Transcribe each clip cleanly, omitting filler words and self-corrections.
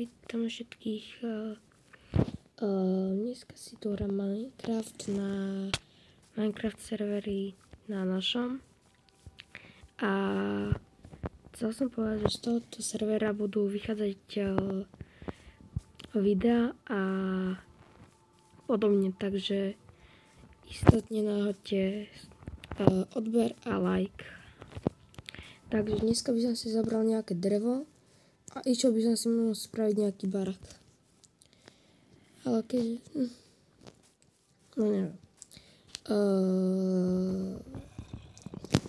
vítam všetkých. Dneska si tu hrám Minecraft na Minecraft serveri na našom. A chcel som povedať, že z tohoto servera budú vychádzať videa a podobne, takže istotne náhodte odber a like. Takže dneska by som si zabral nejaké drevo a išiel by som si mohol spraviť nejaký barak. Ale keď... No neviem.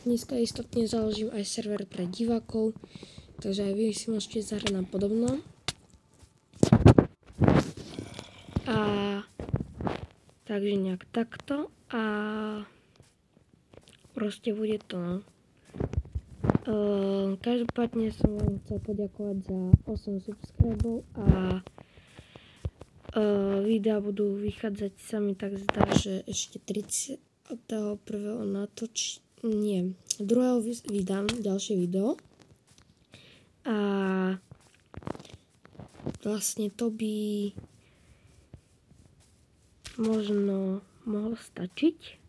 Dneska istotne založím aj server pre divákov, takže aj vy si môžete zahrať na podobnom. A takže nejak takto a proste bude to, no. Každopádne som vám chcel poďakovať za 8 subscribov a videa budú vychádzať, sa mi tak zdá, že ešte 31. nie, 2. vydám ďalšie video a vlastne to by možno mohlo stačiť,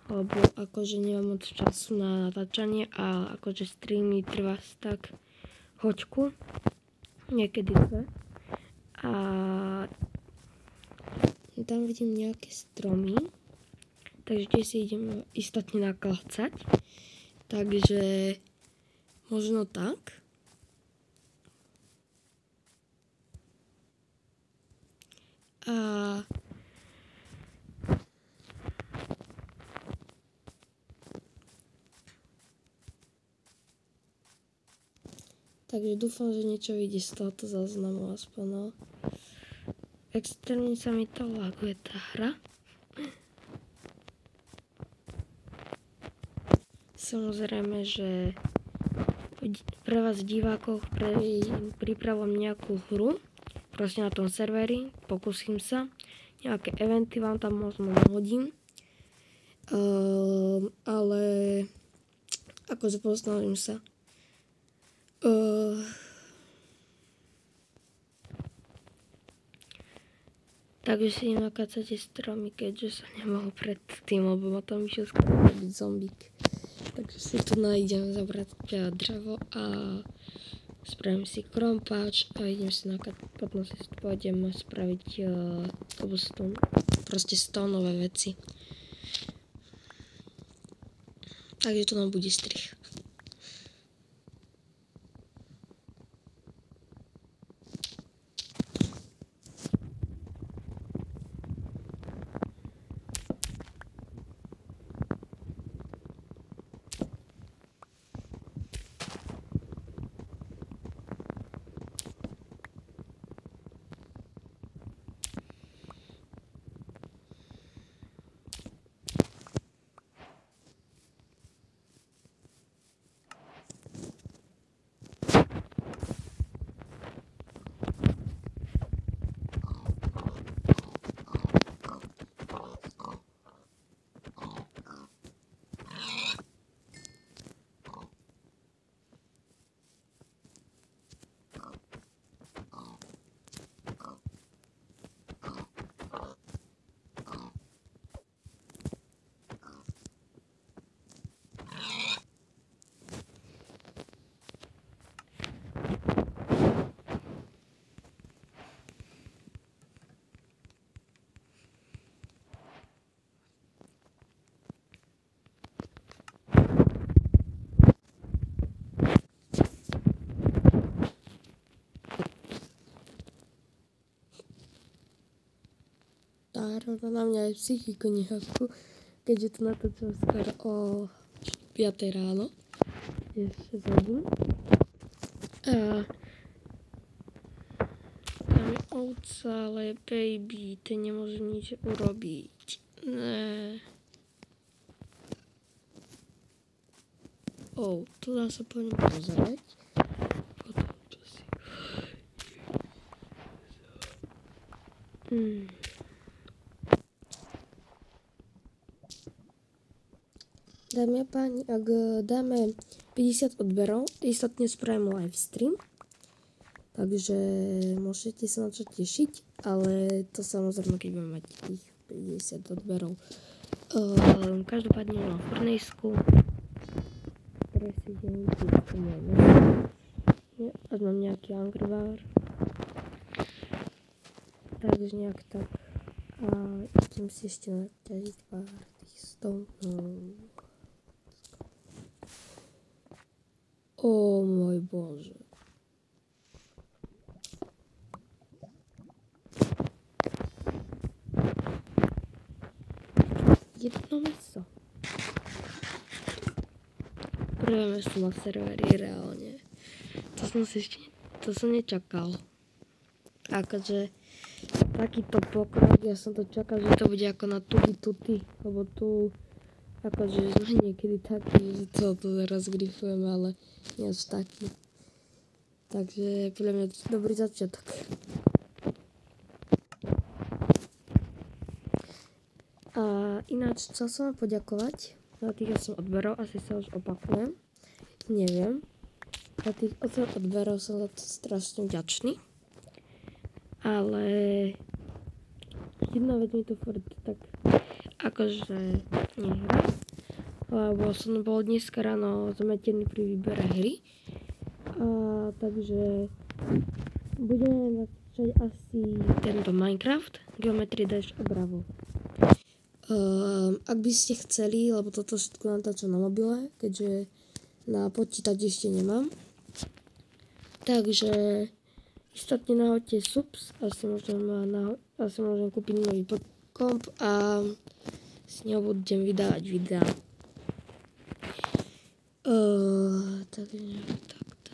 lebo akože nemám moc času na natáčanie a akože streamy trvá tak hoďku, niekedy dve. A tam vidím nejaké stromy, takže tie si idem istotne naklacať, takže možno tak. A takže dúfam, že niečo vyjde z tohoto záznamu aspoň, no. Extrémne sa mi to laguje tá hra. Samozrejme, že pre vás divákov pripravujem nejakú hru, proste na tom serveri, pokúsim sa. Nejaké eventy vám tam možno nahodím. Ale akože posnažím sa. Takže si nakácate stromy, keďže sa nemohol pred tým, lebo ma tam išiel skôr byť zombík. Takže si tu nájdem zabrať drevo a spravím si krompáč a idem si potom si pôjdem spraviť proste stónové veci. Takže to nám bude strih. Tá hra na mňa aj psychiku nejakú, keďže to natáčam skoro o 5 ráno. Je 6 hodín. A tam je ovca, ale baby, ten nemôže nič urobiť. Ne. Tu dá sa po ňom pozerať. Potom to si... Dámy a páni, ak dáme 50 odberov, istotne spravím live stream. Takže môžete sa na čo tešiť, ale to samozrejme, keď budeme mať tých 50 odberov. Každopádne mám Fortnitesku, ktoré si idem až mám nejaký Angry Bar. Takže nejak tak. A idem si ešte naťažiť pár tých stonov. O môj Bože. Jedno meso. Prvé meso na serveri, reálne. To som nečakal. Akože takýto pokrok, ja som to čakal, že to bude ako na tutti, lebo tu akože sme niekedy taký, že to teraz grifujeme, ale nie až taký. Takže podľa mňa to je dobrý začiatok. A ináč chcel som vám poďakovať za tých 8 odberov, asi sa už opakujem, neviem. Za tých 8 odberov som za to strašne vďačný. Ale jedna vec mi to furt tak akože nehrá, lebo som bol dneska ráno zmetený pri výbere hry. Takže budeme začať asi tento Minecraft, Geometry Dash a Bravo. Ak by ste chceli, lebo toto všetko natáčam na mobile, keďže na počítači ešte nemám. Takže istotne nahoďte subs, asi môžem kúpiť nový komp a s ňou budem vydávať videá. Takže takto.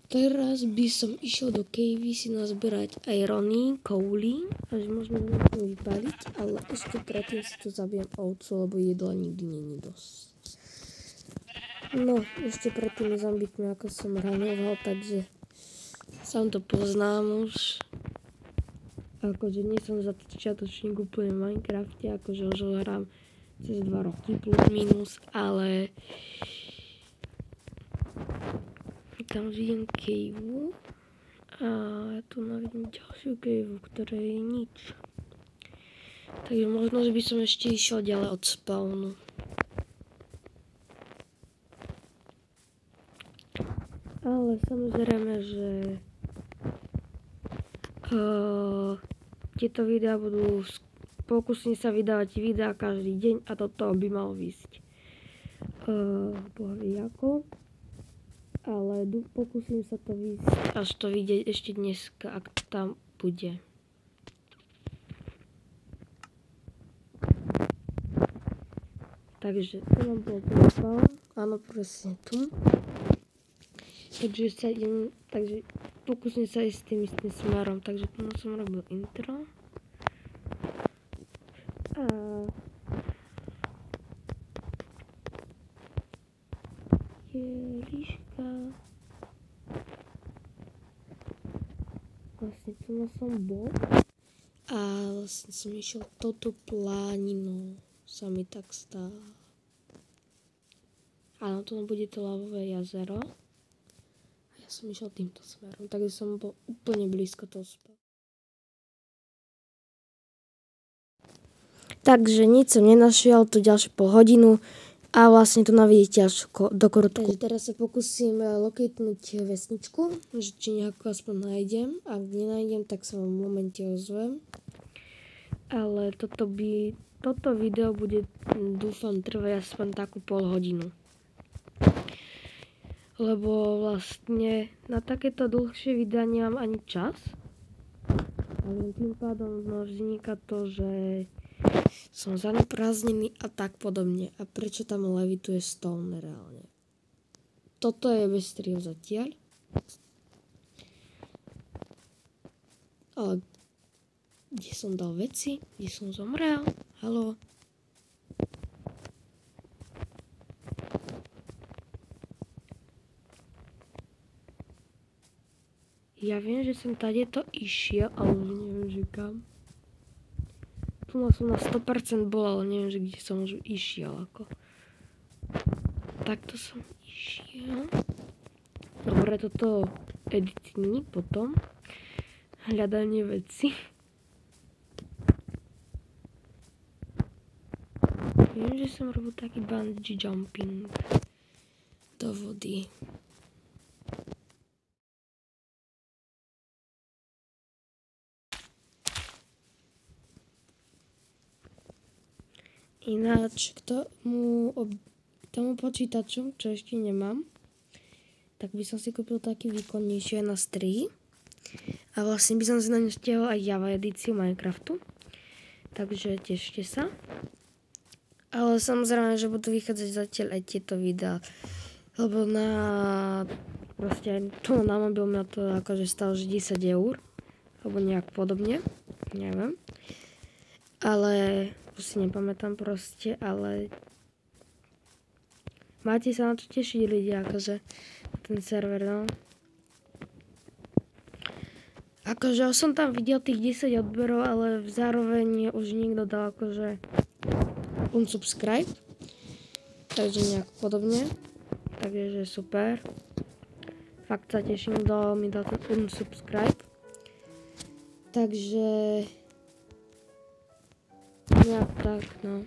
Teraz by som išiel do cavey si nazberať irony, kouly, až možno to vypaliť, ale ešte predtým si tu zabijem ovcu, lebo jedla nikdy není dosť. No, ešte predtým zambitmi, ako som ranoval, takže sám to poznám už. Akože nie som začiatočník úplne v Minecrafte, akože už ho hrám cez 2 roky plus minus, ale tam vidím caveu a ja tu navidím ďalšiu caveu, v ktorej je nič. Takže možno, že by som ešte išiel ďalej od spawnu. Ale samozrejme, že tieto videá budú, pokúsim sa vydávať videá každý deň a toto by malo výsť. Boh vie ako. Ale pokúsim sa to výsť, až to vidieť ešte dneska, ak tam bude. Takže to mám bol prepal. Áno, presne tu. Takže pokúsim sa ísť tým istým smerom. Takže tu som robil intro. A líška. Vlastne tu som bol. A vlastne som išiel touto pláninou. Sa mi tak stalo. Áno, tu bude to lavové jazero. A ja som išiel týmto smerom. Takže som bol úplne blízko toho spolu. Takže nič som nenašiel, tu ďalšiu pol hodinu. A vlastne tu navidíte až do korutku. Takže teraz sa pokúsim locatenúť vesničku, že či nejakú aspoň nájdem. Ak nenájdem, tak sa vám v momente ozvem. Ale toto video bude, dúfam, trvať aspoň takú pol hodinu. Lebo vlastne na takéto dlhšie videa nemám ani čas. Ale tým pádom vzniká to, že som zaneprázdnený a tak podobne. A prečo tam levituje stone reálne? Toto je bez striho zatiaľ. Ale kde som dal veci? Kde som zomrel? Haló? Ja viem, že som tady to išiel, ale už neviem, že kam. tu som na 100% bol, ale neviem, že kde som už išiel. Ako. Takto som išiel. Dobre, toto editní potom. Hľadanie veci. Viem, že som robil taký bungee jumping do vody. Ináč k tomu počítaču, čo ešte nemám, tak by som si kúpil taký výkonnejší na strihy. A vlastne by som si na ňu stiahol aj Java edíciu Minecraftu. Takže tešte sa. Ale samozrejme, že budú vychádzať zatiaľ aj tieto videá. Lebo proste aj tu na mobil mňa to akože stalo 10 €. Alebo nejak podobne. Neviem. Ale už si nepamätám proste, ale máte sa na to tešiť ľudia, akože ten server, no. Akože som tam videl tých 10 odberov, ale zároveň už niekto dal akože unsubscribe. Takže nejak podobne. Takže super. Fakt sa teším, kto mi dal ten unsubscribe. Takže nejak tak, no.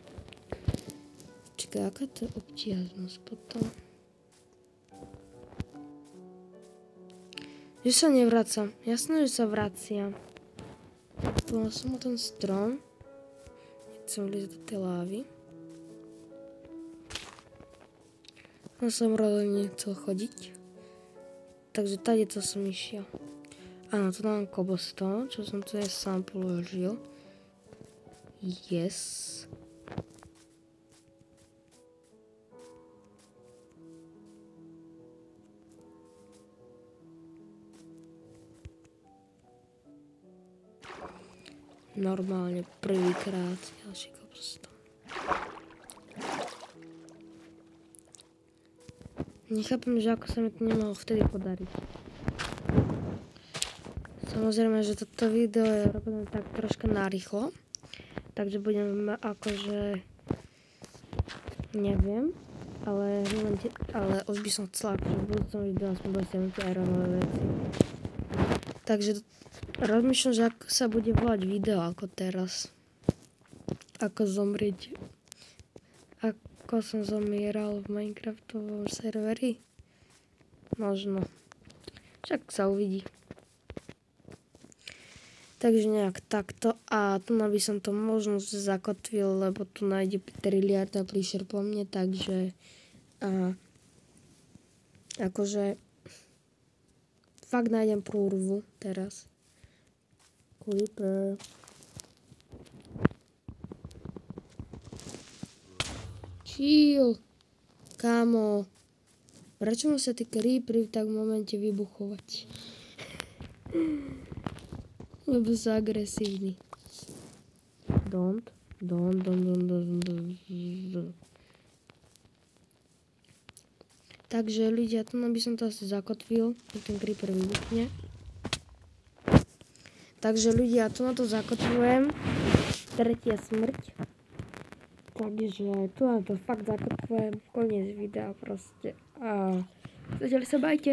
Čakaj, aká to je obtiažnosť potom? Že sa nevracam. Jasné, že sa vraciam. Bola som o ten strom. Chcem vliezť do tej lávy. No som rozhodne nechcel chodiť. Takže tady to som išiel. Áno, tu mám cobblestone, čo som tu aj sám položil. Yes. Normálne prvýkrát ďalší cobblestone. Nechápem, že ako sa mi to nemalo vtedy podariť. Samozrejme, že toto video je robené tak troška narýchlo. Takže budem akože neviem, ale už by som chcela akože v budúcom videu aspoň dosiahnuť ironové veci. Takže rozmýšľam, že ako sa bude volať video ako teraz. Ako zomrieť. Ako som zomieral v Minecraftovom serveri. Možno. Však sa uvidí. Takže nejak takto. A tu by som to možno zakotvil, lebo tu nájde triliarda plíšer po mne, takže akože fakt nájdem prúrvu teraz. Creeper. Chill. Kámo. Prečo musia tí creepery v tak momente vybuchovať? Lebo sú agresívni. Don't. Takže ľudia, tu by som to asi zakotvil, keď ten creeper vybuchne. Takže ľudia, tu na to zakotvujem. Tretia smrť. Takže tu na to fakt zakotvujem. Koniec videa proste. A zatiaľ sa bajte.